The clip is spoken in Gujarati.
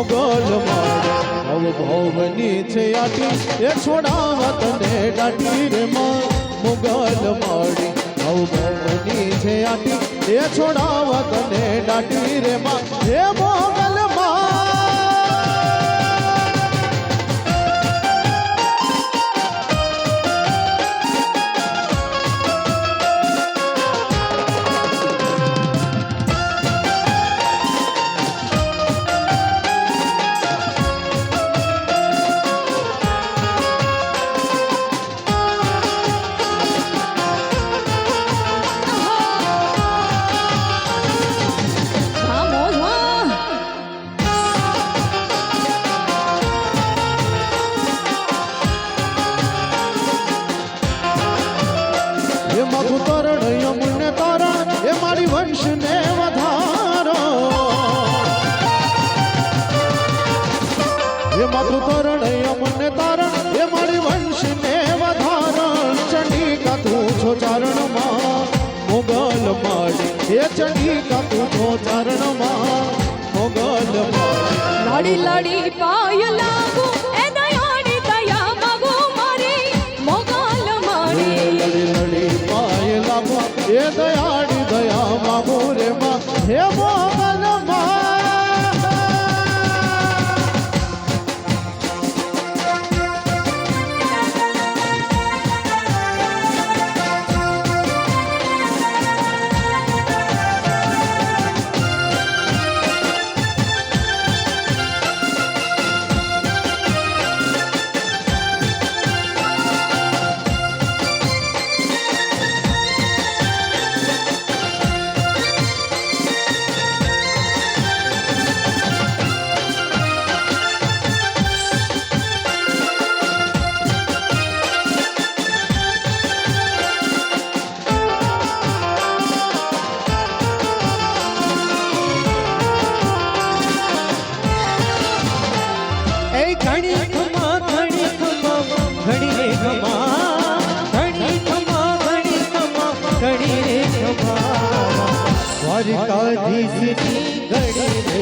મોગલ માડી ભવની છે આટી એ છોડાવા તને દાટી રે માં મોગલ માડી ભવની છે આટી એ છોડાવા તને દાટી રે માં હે મોગલ માથું તરણ યમુને તારણ એ મારી વંશ ને વધારો એ માથું તરણ યમુને તારણ એ મારી વંશ ને વધારણ ચંડિકા તું છો ચારણમાં મોગલ માડી એ ચંડિકા તું છો ચારણમાં મોગલ માડી લાડી લાડી પાય લાગુ એ દયાની દયા માગો મારી મોગલ માડી લડી લડી પાય લાગો એ દયાની દયા માગો રે માં હે મોગલ દ્વારિકાધીશની ઘડી